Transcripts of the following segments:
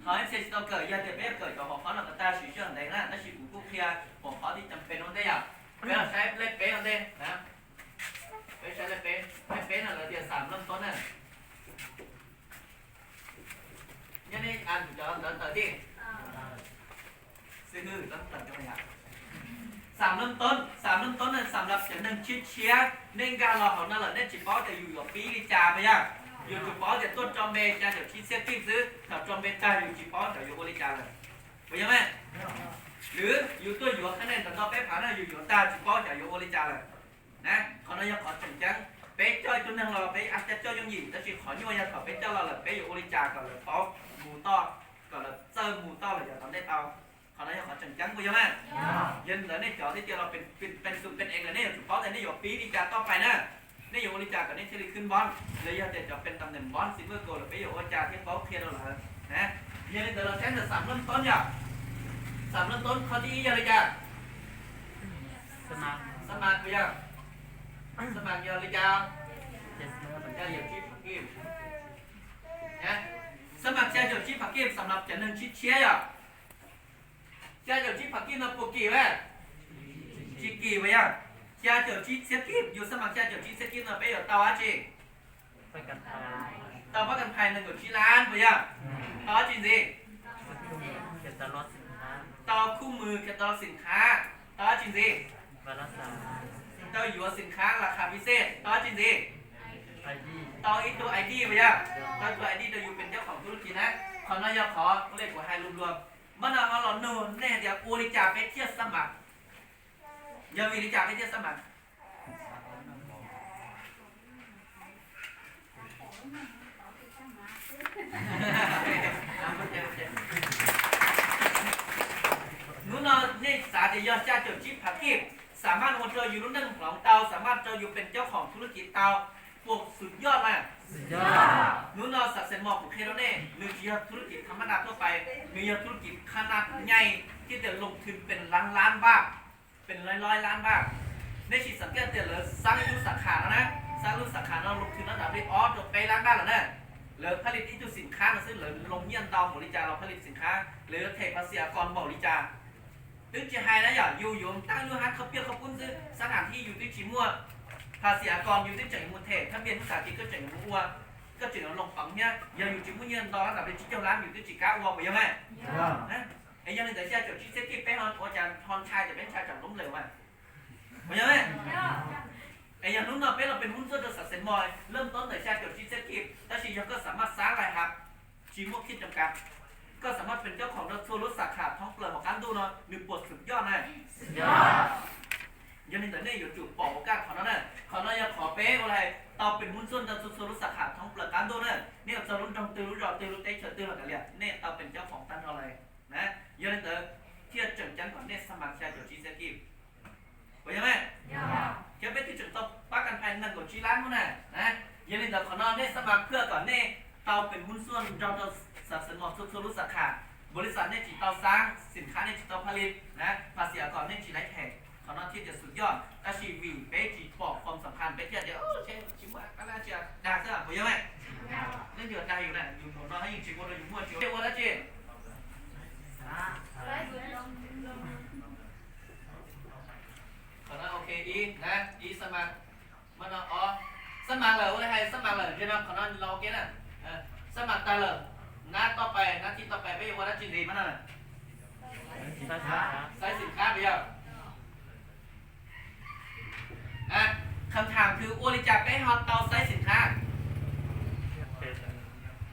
họ em sẽ tao cởi ra thì bé cởi cho họ khó là người ta sử dụng đấy là nó chỉ cũng cũng kia họ khó thì chấm bên nó đây à bé là sai lấy bé ở đây nè bé sai lấy bé là tiền 3 nămต้น này nhân đi ăn cho đỡ điซื้อแล้วตัดจะไปอ่ะ3 nămต้นนั้นสำหรับจะ1ชิ้นเชียในการรอของนั่นแหละเนี่ยจิป๋อจะอยู่กับปีดิจาไปอ่ะอยู่จิป๋อจะต้นจอมเบจะเดี๋ยวชิ้นเสียที่ซื้อถ้าจอมเบจ่ายอยู่จิป๋อจะอยู่บริจาคเลยไปยังไงหรืออยู่ตัวอยู่ข้างในแต่ตอนเป๊ะผ่านอยู่ตาจิป๋อจะอยู่บริจาคเลยนะเขาเนี่ยขอจังจังเป๊ะจ้อยตัวนึงเราเป๊ะอาจจะจ้อยยังหญิงแต่จิขอยั่วยาขอเป๊ะเจ้าเราเลยเป๊ะอยู่บริจาคก่อนเลยเพราะหมูต้อก่อนเลยเจอหมูต้อเลยอย่าทำได้เตาเขาเนี่ยขอจังจังไปยังไงยันเลยในจอที่เราเป็นเองเลยเนี่ยจิป๋อแต่เนี่ยอยู่ปีดิจาต่อไปนะนี่อยู่บริจาคกับนี่ที่ขึ้นบอลเลยจะเป็นตำแหน่งบอลซิลเวอร์โกลหรือไปอยู่บริจาคที่เขาเคลียร์เราเลยนะยันแต่เราใช้แต่3 เริ่มต้นอย่าง3 เริ่มต้นข้อที่ยังไงจ้ะสมัครไปยังสมัครยังไงจ้ะจะเหยียบชิปผักกิ้มนะสมัครจะเหยียบชิปผักกิ้มสำหรับจะ1 ชิ้นเชียร์อ่ะจะเหยียบชิปผักกิ้มเราปลูกกี่ไว้ชิกี่ไว้ยังจะเหยียบชิปเสียกิ้มอยู่สมัครจะเหยียบชิปเสียกิ้มเราไปอยู่เตาอาจีเตาประกันภัย1 ชิ้นล้านไปยังเตาจริงสิเตาคู่มือแคตตาล็อกสินค้าเตาจริงสิเตาอยู่สินค้าราคาพิเศษเตาจริงสิเตาอีตัวไอดีไปยังเตาตัวไอดีเราอยู่เป็นเจ้าของธุรกิจนะขอหน้าขอเลขกว่าให้รวมๆมันเอาเราโน่นแน่เดี๋ยวบริจาคไปเที่ยวสมัครยังบริจาคไปเที่ยวสมัครนู้นเราเนี่ยสาธิตยอดจ้าเจ้าชิปผักกิ้มสามารถวันเจออยู่รุ่นหนึ่งของเตาสามารถเจออยู่เป็นเจ้าของธุรกิจเตาพวกสุดยอดมากนู้นเราสักเซนมอของเคโรเน่หรือธุรกิจธรรมดาทั่วไปมีธุรกิจขนาดใหญ่ที่จะลงทุนเป็นล้านบาทเป็นร้อยล้านบาทในฉีดสังเกตเตือนเลยสร้างยุสาขาแล้วนะสร้างยุสาขาเราลงทุนระดับที่จบไปล้านบาทแล้วนะหรือผลิตที่จุดสินค้าเราซื้อหรือลงเยี่ยมเตาบริจาคเราผลิตสินค้าหรือเทภาษีกรบริจาคตึ้งจะให้นะอย่าอยู่ตั้งอยู่ฮัทเขาเปียกเขาปุ้นซื้อสถานที่อยู่ที่ชิมัวภาษีกรอยู่ที่เจ๋งมุนเทพถ้าเบียนภาษาจีนก็เจ๋งมัวก็เจ๋งลงฝังเนี่ยอย่าอยู่จิมุเงียนตอนระดับที่เจ้าร้านอยู่ที่จิก้าวัวไปยังไงนะไอ้ยังในแต่เจ้าจุดที่เซ็ตที่เป็นอาจารย์ทอนชายจะเป็นชายจับล้มเหลวอ่ะไปยังไงไอ้ยังนู้นเราเป็นหุ้นส่วนสัตว์เซนมอยเริ่มต้นแต่ชายจุดที่เซ็ตที่ถ้าชียังก็สามารถสร้างรายครับชีมุกคิดจำกัดก็สามารถเป็นเจ้าของรถสาขาท้องเปลือกของการดูเนาะหนึ่งปวดสุดยอดเลยยันในแต่เนี่ยอยู่จุดปอกโอกาสของเราเนี่ยเขาเราอยากขอเป๊ะอะไรต่อเป็นหุ้นส่วนจะรถสาขาท้องเปลือกการดูเนี่ยจะรุ่นจงตื่นรู้จอดตื่นรู้เตะเฉิดตื่นอะไรเนี่ยเราเป็นเจ้าของตั้งอะไรนะยันในแต่เที่ยวจังจังก่อนเนี่ยสมัครใจจุดชี้เซกิไปยังไงเที่ยวไปที่จุดต่อประกันภัย1 ชิ้นล้านมั้งนะยันในแต่ของเราเนี่ยสมัครเพื่อก่อนเนี่ยเราเป็นหุ้นส่วนเราสับสนหมดทุกสาขาบริษัทเนี่ยจีเตาสร้างสินค้าเนี่ยจีเตาผลิตนะภาษีอากรเนี่ยจีไรแข่งเขาหน้าที่จะสุดยอดอาชีพเป๊ะจีบอกความสำคัญเป๊ะเดี๋ยวเช่นชิมว่าก็น่าจะด่าเสื้อผมยังไงเรื่องเดือดใจอยู่นะอยู่หัวน้อยให้ยิงชิมว่าเราอยู่มั่วชิวเดี๋ยววันละเจเขาหน้าโอเคอีนะอีสมัครมันอ๋อสมัครเลยว่าให้สมัครเลยใช่ไหมเขาหน้าเราโอเคนะสมัครตาเลยนัดต่อไปนัดที่ต่อไปไม่ใช่วันนัดจริงดีมั้งน่ะใส่สินค้าไปยังคำถามคือบริจาคไปฮอตเตาใส่สินค้า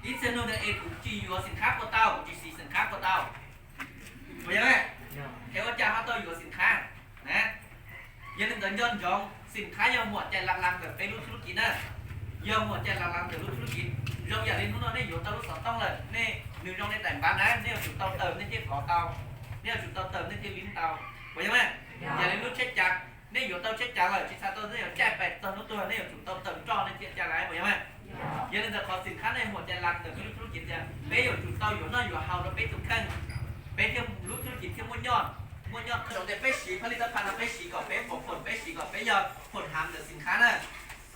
ดิฉันโน้ตเอกจีอยู่สินค้าก็เตาจีสีสินค้าก็เตาไปยังไงเทวดาฮอตเตาอยู่สินค้านะยันหนึ่งเดินย้อนจองสินค้ายังหมดใจหลังๆแบบไปรู้ธุรกิจนะยังหมดใจหลังๆแบบรู้ธุรกิจเราอยากเรียนรู้เราเนี่ยอยู่ตลอดสองต้องเลยนี่หนึ่งเราในแต่งบ้านนะเนี่ยจุดเตาเติมนี่ที่ก่อเตาเนี่ยจุดเตาเติมนี่ที่ลิ้นเตาไปยังไงอยากเรียนรู้เช็คจักรนี่อยู่เตาเช็คจักรเลยชิซาโต้เนี่ยแจ้เป็ดเติมตัวนี่จุดเตาเติมจอนี่ที่จะอะไรไปยังไงอยากเรียนแต่ขอสินค้าในหมวดใจหลังแต่ไม่รู้ธุรกิจเนี่ยไปอยู่จุดเตาอยู่นั่นอยู่เฮาเราไปถูกขั้นไปเที่ยวรู้ธุรกิจเที่ยวมุ่งยอดเราจะไปฉีผลิตภัณฑ์เราไปฉีก่อนไปผลไปฉีก่อนไปยอดผลหามแต่สินค้าน่ะ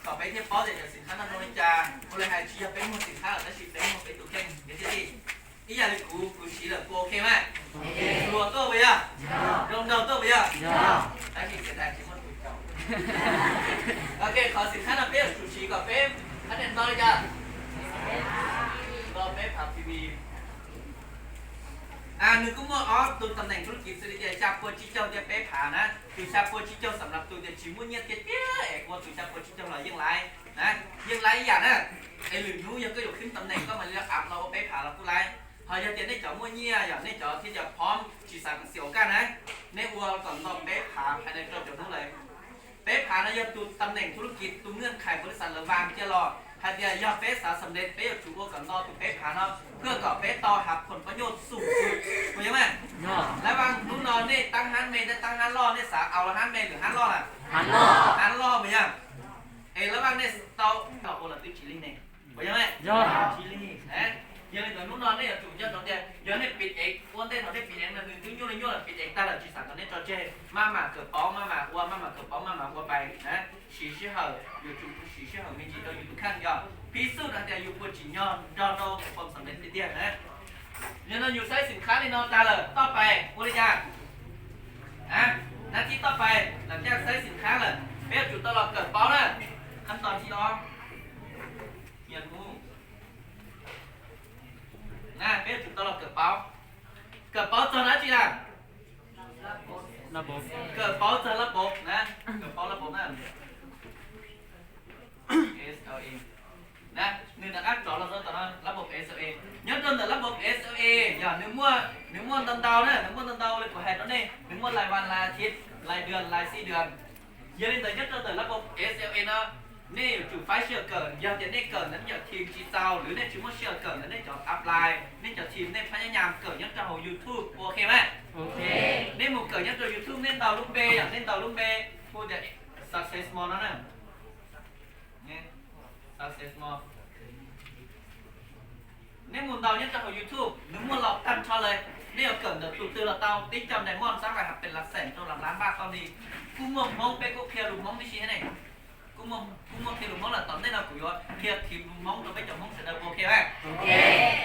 ต่อไปที่ป๊อปเดี๋ยวสินค้านั้นโดนจะบริหารชีพเป็นหมดสินค้าแล้วชีพเป็นหมดไปตัวเก่งเดี๋ยวที่อี giờ thì cụ chỉ là cô ok mà lùa tôi bây giờ rồng đầu tôi bây giờ tại vì cái này chỉ muốn cụ chồng okขอสินค้าเป๊ะchủ trì củaเป๊ะanh em nói chưa rồiเป๊ะผับทีวีหนึ่งก็มั่วอ๋อตัวตำแหน่งธุรกิจสุริยะชาปัวชิเจ้าจะเป๊ะผ่านะตัวชาปัวชิเจ้าสำหรับตัวจะชิมุ่งเงี้ยเตี้ยเอกว่าตัวชาปัวชิเจ้าเรายังไรนะยังไรอย่างน่ะไอ้หลุมนู้ยังก็อยู่ขึ้นตำแหน่งก็มันเรียกอัพเราเป๊ะผ่าเราผู้ไรพอจะเตียนได้เจาะมั่วเงี้ยอย่างนี้เจาะที่จะพร้อมจีสังเสียวกันนะในวัวก่อนเราเป๊ะผ่าภายในเราจะรู้เลยเป๊ะผ่านะยังตัวตำแหน่งธุรกิจตัวเงื่อนไขบริษัทระวางจะรอหากยอดเป๊ะสาสำเร็จเป๊ะจูบกับนอตัวเป๊ะผ่านเนาะเพื่อก่อเป๊ะต่อหักผลประโยชน์สูงสุดเข้าใจไหมแล้วบางลูกนอนนี่ตั้งฮันเมย์ได้ตั้งฮันล่อนี่สาเอาละฮันเมย์หรือฮันล่อล่ะฮันล่อเหมือนยังแล้วบางนี่เตาโอลาติชิลิเนี่ยเข้าใจไหมชิลิยังในตัวลูกนอนนี่จูบเจ้าตรงเดียวยังในปิดเอกวันเต้เขาได้ปิดเอกนั่นคือยุ่งเลยยุ่งเลยปิดเอกตาละจีสังตอนนี้จอเจมาหมาเกิดป้อมาหมาวัวมาหมาเกิดป้อมาหมาวัวไปนะฉี่เหอะอยู่จูบฉี่เหอะมีจีตัวอยู่ทุกขั้นยอดพิสูจน์แต่อยู่บนจิญญอนยอดโตความสำเร็จเตี้ยนะเนี่ยเราอยู่ใช้สินค้าในนอนตาเลยต่อไปบริจาคหน้าที่ต่อไปหลังจากใช้สินค้าเลยเป๊ะจุดตลอดเกิดเป้านะขั้นตอนที่น้องเขียนงูเป๊ะจุดตลอดเกิดเป้าตอนนั้นจีน่ะระบบเกิดเป้าเจอระบบนะเกิดเป้าระบบนั่นSLA นะหนึ่งอักษรเราต้องต่อระบบ SLA nhớ tên là ระบบ SLA อย่าหนึ่งม้วนตันเตาเนี่ยหนึ่งม้วนตันเตาเลยcủa hệ đó nàyหนึ่งม้วนรายวันรายอาทิตย์รายเดือนรายสี่เดือนgiờ nên tới nhất tên là ระบบ SLA นะนี่จุดไฟเชื่อเกิดยังจะได้เกิดนั้นอย่าทีมจีเจ้าหรือในจุดว่าเชื่อเกิดนั้นได้จะอัพไลน์นี่จะทีมได้พยายามเกิดยังจะเอา YouTube โอเคไหมโอเคนี่หมู่เกิดยังจะ YouTube เล่นเตาลูกเบย์อย่างเล่นเตาลูกเบย์พูดจะ success more นั่นน่ะsuccess more นี่มุนเตาเนี่ยจะของ YouTube หรือมุนเราตั้งชอเลยนี่เอาเกิดเดือดตัวเราเตาติ๊กจำไดมอนด์สร้างรายหับเป็นหลักแสนจนหลักล้านบาทตอนนี้กูมองไปกูเพียร์ลุงมองไม่ชี้ให้ไหนกูมองเพียร์ลุงมองlàตอนนี้เรากูว่าเพียร์ทีมลุงมองเราไปจับมองเสร็จแล้วโอเคไหมโอเค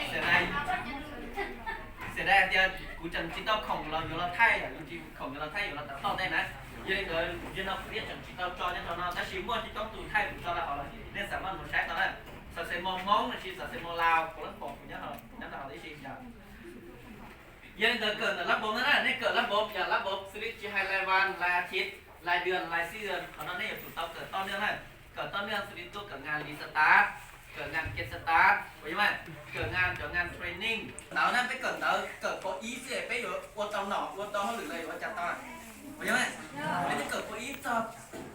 เสร็จแล้วเดี๋ยวกูจังจิตเอาของเราอยู่เราไทยอ่ะจริงๆของเราไทยอยู่เราตัดต่อได้นะยังเราเรียกจังจิตเอาจอเนี่ยตอนนั้นถ้าชิมว่าจิตต้องตูไทยผมจอละเอาละเนี่ยสามารถเราใช้ตอนนั้นสัตว์เซมมองนะชีสัตว์เซมลาวคนละปอกอย่างเงี้ยเหรอนั่นเราได้ชิมอย่างยังเกิดระบบนั่นน่ะนี่เกิดระบบอย่างระบบสวิตช์ให้รายวันรายอาทิตย์รายเดือนรายสี่เดือนตอนนั้นนี่ถูกต้องเกิดต้นเนื่องนะเกิดต้นเนื่องสวิตช์ตัวเกิดงานรีสตาร์ทเกิดงานเก็ตสตาร์ทเข้าใจไหมเกิดงานเทรนนิ่งแล้วนั่นไปเกิดโปรอีเสียไปอยู่วัวตองหนอกวัวตองเขาหรืออะไรวัวจับตอนเข้าใจไหมไม่ได้เกิดโปรอีจะ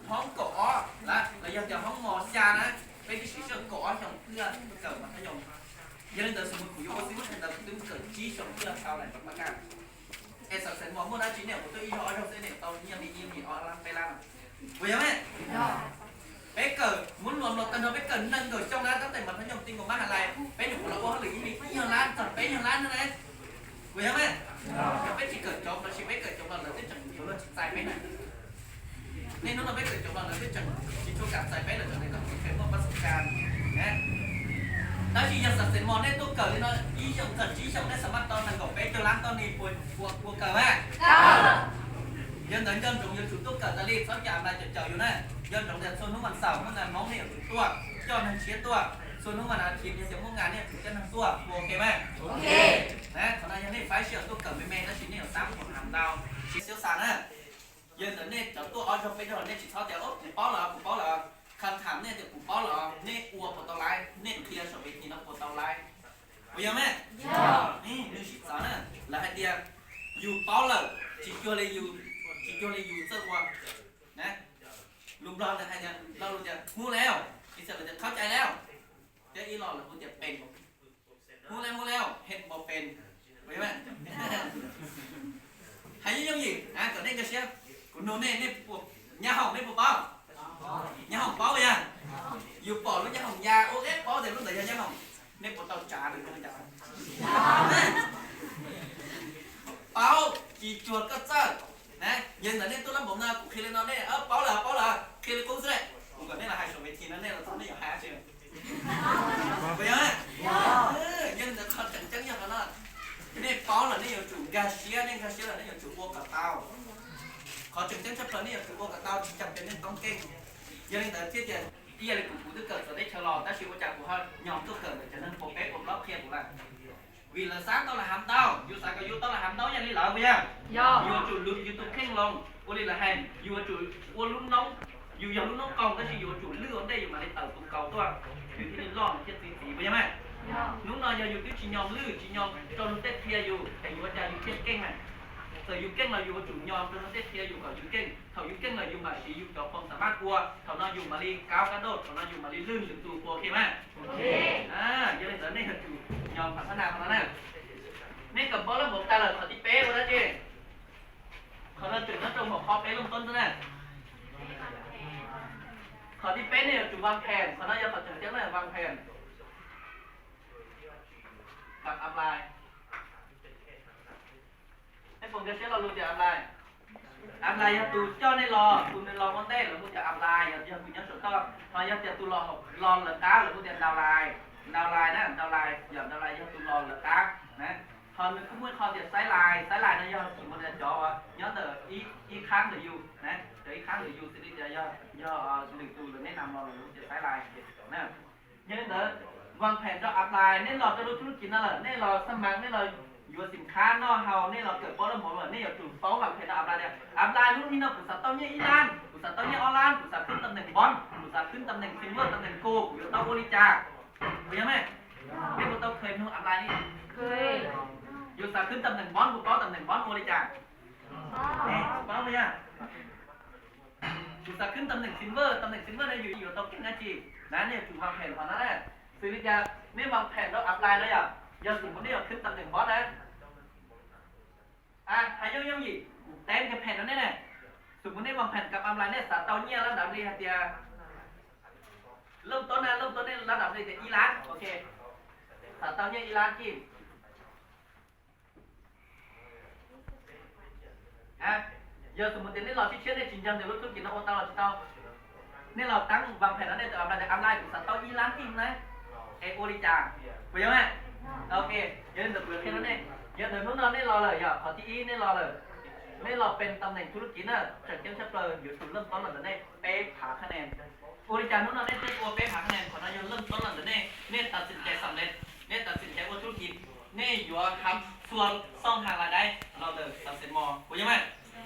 ห้องเกาะแล้วยังจะห้องหมอยานะไปที่ชื่อเกาะของเพื่อนเกิดมัธยมยังเดินสมุดคุยว่าสิ่งที่เราต้องเกิดชี้ของเพื่อนเอาอะไรประมาณสักเซนมองเมื่อนั้นจีเนี่ยผมตัวอีเขาเอาเส้นเนี่ยตอนนี้ยังมีอีมีออลังไปล่างเข้าใจไหมไปเกิดmuốnรวมเรากันเราไปเกิดนั่งเกิดtrong đóตั้งแต่มัธยมตีของมหาลัยไปอยู่ของเราว่าหรือมีไม่ยังร้านจัดไปยังร้านนั่นเองเข้าใจไหมจะไปที่เกิดจบเราชีวิตเกิดจบเราเราจะจังอยู่เราใจไปไหนนี่น้องเราไปเกิดจบเราเราจะจังชีวิตช่วงการใจไปเราจะได้ต้องเป็นประสบการณ์นะแล้วที่ยังสัตว์เสร็จมองได้ตัวเกิดเลยเนาะยี่ชงเกิดยี่ชงได้สามารถตอนทางกับไปเจอร้านตอนนี้ปวดเกิดไหมยังเดินยังจุดตัวเกิดตะลีสักอย่างอะไรจะเจออยู่นะยังตรงเดินโซนทุกวันเสาร์เมื่องานน้องเนี่ยตัวจอดทางเชียร์ตัวโซนทุกวันอาทิตย์เนี่ยเดี๋ยวพวกงานเนี่ยถึงจะทางตัวโอเคไหมโอเคนะตอนนั้นยังได้ไฟเชียร์ตัวเกิดไม่แม่แล้วชิ้นนี้สามคนทำดาวชิ้นเสียวสารนะยังแต่เนี่ยจะตัวออจะไปจะเนี่ยชิ้นเท่าแต่โอ้ผมป้อเหรอคำถามเนี่ยจะผมป้อเหรอเนี่ยอัวปตอไลเนี่ยเคลียร์สวิตทีนะปตอไลเข้าใจไหมนี่ชิ้นสารนะแล้วไอเดียอยู่ป้อเหรอชิ้นโยเลยอยู่เสื้อวัวนะลุงรอจะให้เนี่ยเราจะรู้แล้วอีสัตว์เราจะเข้าใจแล้วเจ้าอีหลอดเราจะเป็นรู้แล้วเห็นบ่เป็นเข้าใจไหมให้ยังgì còn đây cái xe còn nó này buộc nhà hỏng này buộc bao nhà hỏng bao bây giờ dù bỏ nó nhà hỏng nhà ô ép bao thì lúc đấy nhà hỏng nên buộc tàu trả được không trả bao chỉ chuột cất sơ này nhưng là nên tôi làm bóng nào cũng khi lên nó đây bao là khi lên cũng dễ cũng còn đây là hai số về thì nó nên là tao đây ở hai chưa bây giờ nhưng là còn chẳng như là nó nên pháo là nên chủ Garcia nên Garcia là nên chủ vô cả tao họ chừng chân chấp là nên chủ vô cả tao chỉ chậm nên tông kinh giờ nên tới tiết tiền bây giờ là cụ tư cờ để chờ lò ta chịu trả của họ nhóm tư cờ để trở nên phổ biến một lót kia của là vì là sáng tao là hàm tao dù sáng có dù tao là hàm tao nha đi lợi bây giờ dù chủ lúc dù tụi khen lòng ô đi là hàng dù chủ ô lúc nóng dù giờ lúc nóng còn cái gì dù chủ lừa ở đây mà lên tàu tụi cầu tôi thì thì lo chết gì bây giờ mày lúc nào giờ dù cứ chỉ nhom lư chỉ nhom cho nó tết kia dù tại dù cha dù chết keng này từ dù keng là dù chủ nhom cho nó tết kia dù còn dù keng thầu dù keng là dù mà chỉ dù cho khôngสามารถ cua thầu nó dù mà đi cao cá đốt thầu nó dù mà đi lươn dù tụi cua kia mà giờ lên tới đây là chủ nhomพัฒนาของเราเนี่ยนี่กับบอลแล้วผมตาเลยขอที่เป๊ะเลยนะจีขอเราจุดนั้นตรงหัวคอเป๊ะลงต้นตัวนั้นขอที่เป๊ะเนี่ยจุดวางแผนขอเราอย่าขอถึงเจ้าหน้าวางแผนกับอัพไลน์ให้ผมจะเชื่อเรารู้จักอัพไลน์อัพไลน์อย่าตูเจ้าในรอตูในรอมันได้หรือมึงจะอัพไลน์อย่ามึงจะสุดต้องพออย่าจะตูรอรอหรือก้าหรือมึงจะดาวไลน์นะดาวไลน์อย่าดาวไลน์อย่าตูรอหรือก้านะcòn mình cũng muốn kho thì sái lại nó do chỉ một lần cho nhớ từ ý kháng để dù nè để ý kháng để dù thì đi do đừng tù được nên làm lo là sẽ sái lại nè nhưng đó vòng phèn cho apply nên là cho đôi chút kín là nên là sắm bán nên là dùสินค้า nó hào nên là cởi bó lâm hồn nên là chủ pháo vòng phèn cho apply đây apply lúc khi nó cũng sắp tao như Iran cũng sắp tao như Iran cũng sắpขึ้นตำแหน่ง bond cũng sắpขึ้นตำแหน่ง silver ตำแหน่ง gold อยู่ตaoบริจาคเห็นไหมนี่พวกtaoเคยดูapplyนี่เคยdù saoขึ้นตำแหน่งบอลกูcóตำแหน่งบอลบริจาคเนี่ยป้าไปยังdù saoขึ้นตำแหน่งซิลเวอร์เนี่ยอยู่ตรงกินนาจีนั่นเนี่ยถูกวางแผนของนั่นแหละซื้อวิทยาไม่วางแผนแล้วอัพไลน์แล้วอย่าสมมติว่าขึ้นตำแหน่งบอลนะหายย่อมๆgìเต็มกับแผนแล้วเนี่ยสมมติว่าวางแผนกับอัพไลน์เนี่ยสาเตาเนี่ยระดับนี้ฮะเตียเริ่มต้นเนี่ยระดับนี้แต่อิหร่านโอเคสาเตาเนี่ยอิหร่านจีgiờ tụi mình đến lò chiếc này chính dân thì lúc trước chỉ nó ô tao là chỉ tao nên là tăng vàng phải nó nên tự làm lại online của sản tao y láng tim đấy em ô đi chàng phải không ạ ok giờ được việc thế nó này giờ được lúc nào nên lo lời giờ họ chỉ nên lo lời nên làเป็นตำแหน่งธุรกิจน่ะจัดเจ้าชับเลยอยู่จุดเริ่มต้นหลังจากนี้เป๊ะหาคะแนนโอริจานู้นเราได้ตัวเป๊ะหาคะแนนของเรายังเริ่มต้นหลังจากนี้เนี่ยตัดสินใจสำเร็จเนี่ยตัดสินใจว่าธุรกิจเนี่ยอยู่ทำส่วนซ่องทางรายได้เราเดินตัดสินมอถูกยังไหม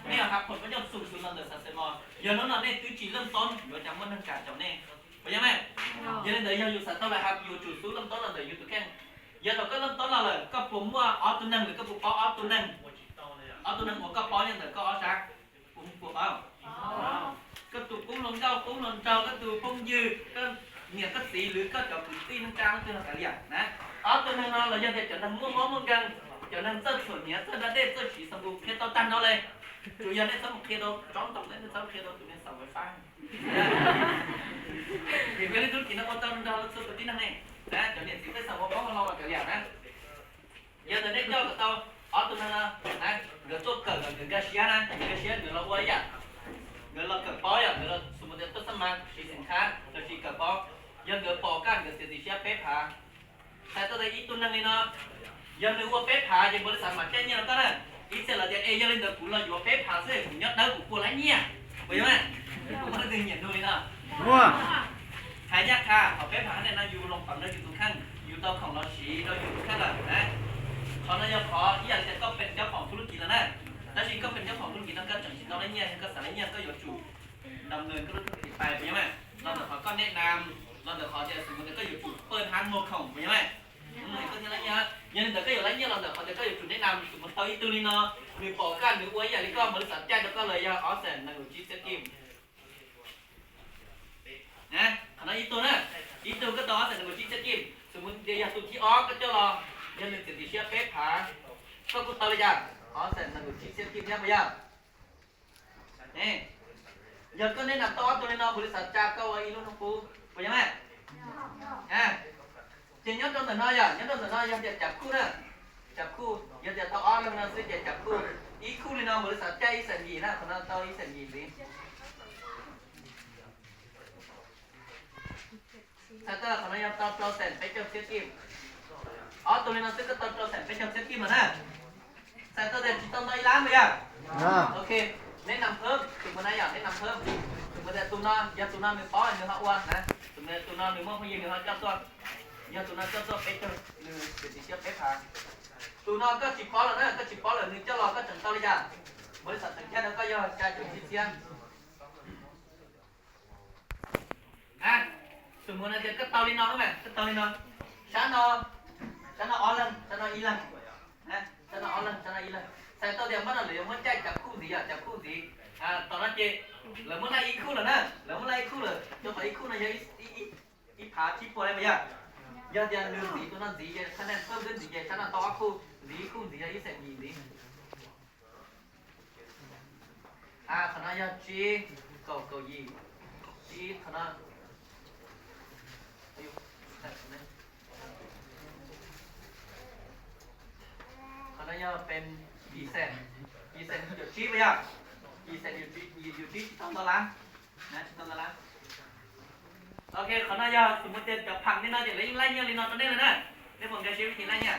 นี่ครับผลประโยชน์สูงสุดเราเดินตัดสินมอgiờ nó là nên tiêu chíเริ่มต้นอยู่จำมันทั้งการจำเนี่ยถูกยังไหมgiờ nênเดี๋ยวอยู่สัตว์เท่าไรครับอยู่จุดสูงเริ่มต้นเราเดินอยู่ตัวแค่giờเราก็เริ่มต้นเราเลยก็ผมว่าออตัวนึงหรือก็ปุ๊บออตัวนึงออตัวนึงผมก็ป้อนยังแต่ก็ออซักผมปุ๊บเอาก็ตัวปุ้งลงเจ้าก็ตัวปุ้งยืก็เนี่ยก็สีหรือก็จับตีน้ำจางคืออะไรอย่างนะออตัวนึงเราจะtrở thành mua món muôn gần trở nên rất chuẩn nhớ rất đã để rất chỉ xong đủ khi tao tan nó lên chủ yếu để xong khi đâu trốn tổng đến xong khi đâu tụi mình xong với phai thì cái thứ chỉ nó quan tâm đó là sự tự tin này đấy trở nên chỉ cái xong có lo là cái gì đấy giờ tới đây cho tao ở tụi nó đấy người tôi cần là người Garcia người là quay à người là cần bói à người là số một tôi sắm mang chỉ sinh khá rồi chỉ cần bói giờ người bỏ cái người sẽ sẽ phép hả tại tôi thấy ít tụi nó giờ nếu qua phép hả thì bữa sáng mà chơi như là ta ít sẽ là tiền giờ lên được cũng là vừa phép hả sẽ cũng nhớ đâu cũng lấy nhia vậy mà cũng có được nhận nuôi nữa hai nhắc ha ở phép hả này nó dù lòng tầm nó dù tụi khăn dù tao không nó chỉ nó dù tụi khăn là đấy còn nó giờ khó ý là sẽ cóเป็นเจ้าของธุรกิจแล้วนะแล้วชีก็เป็นเจ้าของธุรกิจนั่นก็จังชีเราได้เนี่ยก็สารเนี่ยก็อยู่จุดำเนินธุรกิจไปใช่ไหมเราเดี๋ยวเขาก็แนะนำเราเดี๋ยวเขาจะสมมติก็อยู่จุดเปิดทางโมของใช่ไหมก็ที่ไรเนี่ยยังแต่ก็อยู่ไรเนี่ยเราเดี๋ยวเขาจะก็อยู่จุดแนะนำสมมติเขาอีตัวนี้เนาะหรือปอกันหรืออวยอย่างนี้ก็บริษัทแจ้งก็เลยยาออสเซนในหัวจีเซกิมนะขณะอีตัวน่ะอีตัวก็ต่อออสเซนในหัวจีเซกิมสมมติเดี๋ยวตัวที่ออก็จะรอยังหนึ่งติดเชื้อเป๊ะผาก็กูต่อเลยจ้ะออสเซนในหัวจีเซกิมเนี่ยไปยังนี่ยังก็แนะนำต่อตัวนี้เนาะบริษัทจากก็ว่าอีรุ่นของกูไปยังไงchỉ nhớ trong thời nói à nhớ trong thời nói giờ chặt khu nè chặt khu giờ tao on lên nó sẽ chặt khu ý khu này nó mới sợ chay sần gì nè còn nó tao ý sần gì đi sao tao còn nó tao sần phải cho xếp kim ở tụi nó sẽ tao sần phải cho xếp kim mà nè sai tôi để chỉ tông đây lắm bây giờ À. ok nên nằm thơm tụi mình này giờ nên nằm thơm tụi mình để tụi nó giờ tụi nó mới có nữa họ quan nè tụi nó nếu mà không gì nữa họ cho tôi giờ tụi nó cho tôi bé thôi để chỉ cho bé phá tụi nó có chỉ có là nó có chỉ có là nếu cho lo có chẳng tao đi ra mới sợ thằng cha nó có giờ cha chịu chi tiền à tụi mình này cái tao đi nó mày cái tao đi nó sáng nó on lên sáng nó y lên nè sáng nó on lên sáng nó y lên sai tao đem bắt là liệu muốn chạy chập khu gì à chập khu gì à tao nói chị là muốn lại y khu là nè là muốn lại y khu là cho phải y khu này y phá chi phô đây bây giờ giờ lương gì tụi nó gì vậy khả năng thơm lên gì vậy khả năng to khu gì vậy sẽ gì à khả năng giờ chi cầu gì chi khả năng khả năng giờเป็นยีเซนอยู่ชี้ไปยังยีเซนอยู่ที่ต้องตะล้างนะต้องตะล้างโอเคขอหน้ายาสมมติจะผักนี่นะเดี๋ยวไล่เนี่ยลีนอนตัวนี้เลยนะเดี๋ยวผมจะชี้วิธีไล่เนี่ย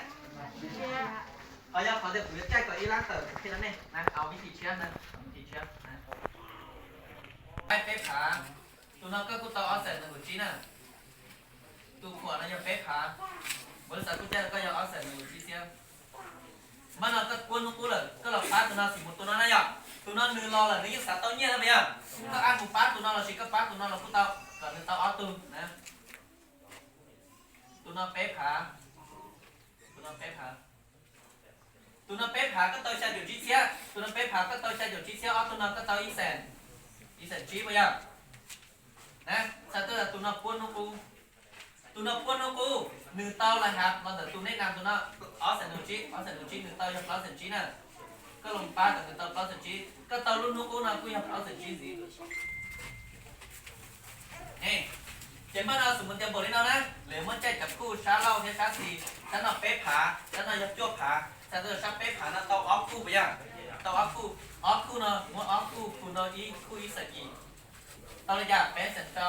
เอายาขอเดี๋ยวผมจะแจ้งกับอีล้างเต๋อแค่นั้นเองนะเอาวิธีเชื่อนะวิธีเชื่อนะไปเป๊ะขาตัวนั้นก็กูต่อเอาเสร็จในหัวชี้นะตัวขวดนั้นยังเป๊ะขาบริษัทกูแจ้งก็ยังเอาเสร็จในหัวชี้เสียมันเอาก็กวนกูเลยก็เราป้าตัวนั้นสิหมดตัวนั้นนะยังตัวนั้นนึงรอเลยนี่สัตว์ตัวเนี้ยนะเมียก็อ่านกูป้าตัวนั้นเราสิก็ป้าตัวนั้นเรากูเตาก่อนนึงเตาเอาตัวนะตัวนั้นเป๊ะขาตัวนั้นเป๊ะขาตัวนั้นเป๊ะขาก็เตาใช้เดี๋ยวจีเสียตัวนั้นเป๊ะขาก็เตาใช้เดี๋ยวจีเสียเอาตัวนั้นก็เตาอีแสนจีไปยังนะสัตว์ตัวนั้นกวนกูตัวนั้นกวนกูนึงเตาเลยครับมันแต่ตัวนี้นำตัวนั้นเอาเสร็จหนึ่งจีนึงเตายังเอาเสร็จจีน่ะก็ลงป้าแต่นึงเตาเอาเสร็จจีก็เตารุ่นกูนะกูยังเอาเสร็จจีสินี่เจ็บบ้านเราสมมติจะบอกเลยนะหรือมันใจจับคู่ช้าเล่าเนี่ยช้าสีฉันเอาเป๊ะผาฉันเอายับจ้วผาฉันเอาช้าเป๊ะผานะเตาออฟคู่ไปยังเตาออฟคู่เนาะมัวออฟคู่คุณเนาะอีคู่อีสักอีเตาเลยจ้ะเป๊ะเสร็จเตา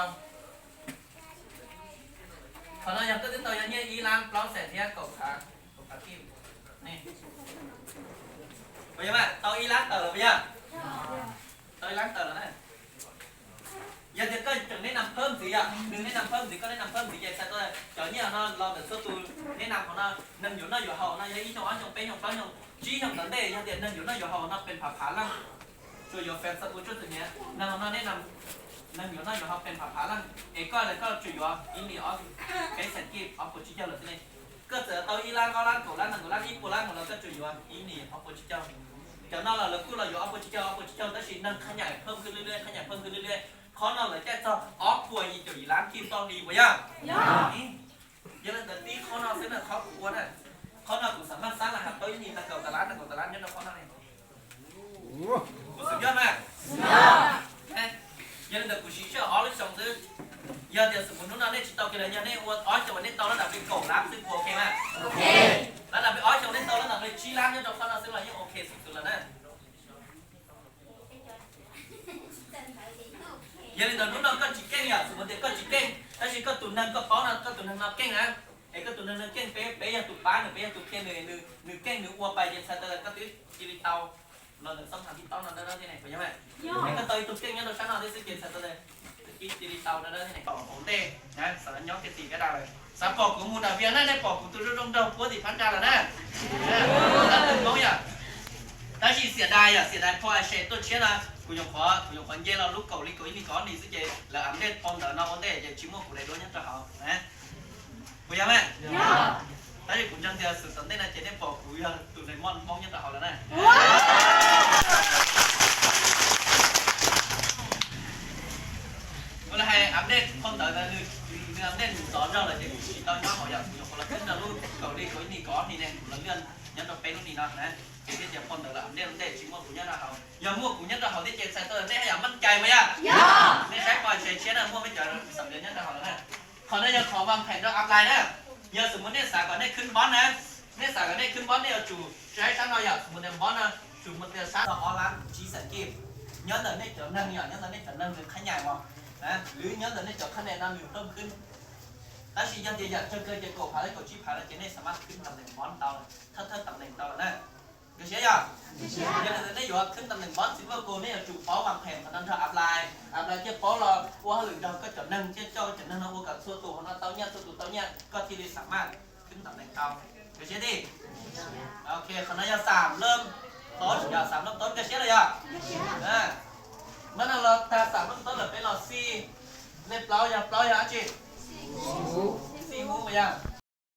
พอเราอยากก็ติดต่ออย่างเงี้ยอีล้างปล้องเสร็จเนี้ยกบขากิ้วนี่ไปยังไงเตาอีล้างเต๋อไปยังเตาอีล้างเต๋อแล้วนะgiờ thì có chẳng nên nằm thơm gì à đừng nên nằm thơm gì có nên nằm thơm gì vậy sao tôi chở như là nó lo được số tôi nên nằm của nó nằmอยู่nóอยู่hậu nó ý trong ăn trong bên trong trong chỉ trong vấn đề giờ thì nằmอยู่nóอยู่hậu nóเป็นผ่าผาลังช่วยอยู่แฟนสักชุดตัวเนี้ยนำnó nên nằmอยู่nóอยู่hậuเป็นผ่าผาลังเอ้ก็เลยก็ช่วยอยู่อินดีออฟcái sản kimออฟปุ๊บชี้เจ้าเลยที่นี่ก็เจอเตาอีล้างก็ล้างcổล้างหนังcổล้างอีปูล้างของเราก็ช่วยอยู่อินดีออฟปุ๊บชี้เจ้าจากนั้นเรากู้เราอยู่ออฟปุ๊บชี้เจ้าแต่สิ่งนั้นขยายเพิ่มขึ้นเรื่อยๆขยายเพิ่มขึ้นเรื่อยๆเขาเราเลยแค่จะออกป่วยอีกจุดล้างทีมต้องดีกว่าย่ายังแต่ตีเขาเราเส้นเขาปวดอ่ะเขาเรากูสามารถสร้างรหัสตัวนี้ตะเกียบตะล้านยันเราเขาเราเนี่ยกูสุดยอดมากยังแต่กูชี้เชื่ออ๋อเลยส่งซื้อยังเดี๋ยวสมมติเราเนี่ยจิตตอกเลยยังเนี่ยอ้วนอ๋อจะวันนี้โตแล้วดับเป็นกล่องล้างซึ่งโอเคไหมโอเคแล้วดับเป็นอ๋อจะวันนี้โตแล้วดับเป็นชี้ล้างยันเราเขาเราซึ่งเรายังโอเคสุดๆแล้วนะยังแต่นู้นเราก็จิเก่งอ่ะสมมติก็จิเก่งถ้าจิก็ตุนนั่งก็ป้อนนั่งก็ตุนนั่งนับเก่งนะไอ้ก็ตุนนั่งเก่งเป๊ะยังตุป้าหนึ่งเป๊ะยังตุเก่งหนึ่งเก่งหนึ่งอ้วนไปยังใส่ตัวก็ตื้อจีริเตาเราหนึ่งต้องทำที่เตานั่นได้ที่ไหนไปยังไงไอ้ก็ตัวตุเก่งยังเราใช้เราได้สิ่งเก่งใส่ตัวเลยจีริเตานั่นได้ที่ไหนต่อโอเต้นะสารย้อนตีก็ได้เลยสามปอกของมูดาเวียนั่นได้ปอกของตัวรุ่งเดาพัวติพันจาแล้วนะนั่นเป็นน้องอย่างแต่ที่เสียดายพอไอ้เชต้นเชี่ยนะกูยังขอเย่เราลูกเก่าลิโก้นี่ก้อนนี่สิเจแล้วอันเด็ดพอมเดินนอกอันเด็ดจะชิมว่ากูได้ด้วยยังจะเอานะกูยังไหมแต่ที่กูจังเดียวสุดตอนนี้นะเจเนี่ยบอกกูยังตัวในมอนมองยังจะเอาแล้วนะเวลาให้อัปเดตพอมเดินคืออัปเดตสอนเราเลยเด็กตอนน้องเขาอยากกูยังคนละขึ้นนะลูกเก่าลิโก้นี่ก้อนนี่เนี่ยคนละเรื่องยังต้องเป็นลูกนี่นะที่จะพอนแต่ละเนี่ยมันได้ชิมว่ากูเนี่ยนะเขาอย่ามั่วกูเนี่ยนะเขาที่เจนใส่ตัวเนี่ยให้มั่นใจไหมอ่ะนี่ใช้ก่อนเชียร์นะมั่วไม่เจอสำเร็จเนี่ยนะเขาแล้วนะเขาได้ยังขอวางแผนเราอัพไลน์นะอย่าสมมติเนี่ยสาก่อนได้ขึ้นบอลนะเนี่ยสาก่อนได้ขึ้นบอลเนี่ยจู่ใช้ชั้นเราอยากสมมติเนี่ยบอลนะจู่มันจะชั้นเราออนไลน์ชี้สังเกตnhớ là nên trở nên nhớ là nên trở nên được khá nhảy màหรือnhớ là nên trởคะแนนเราหนึ่งเพิ่มขึ้นถ้าชี้ยันเดียร์จะเกิดจะโกรธพาได้โกรธชี้พาได้เจนได้สามารถขึ้นตำแหน่งบอลเราถ้าตำแหน่งเรา giờ là đây rồiขึ้นตำแหน่งบอสซิลเวอร์โกนี่จุดป้อวางแผนของนั่นเธออัพไลน์เจ้าป้อรอว่าหรือเราก็จะนั่งเจ้าจะนั่งเรากับส่วนตัวของเราเต้าเนี่ยส่วนตัวเต้าเนี่ยก็ที่ได้สามารถขึ้นตำแหน่งเขาเดี๋ยวเชื่อดิโอเคขณะยาสามเริ่มต้นยาสามเริ่มต้นก็เชื่อเลยอ่ะเมื่อเราแต่สามเริ่มต้นเลยเป็นเราซีเล็บเปล่ายาจีซีหูไปยัง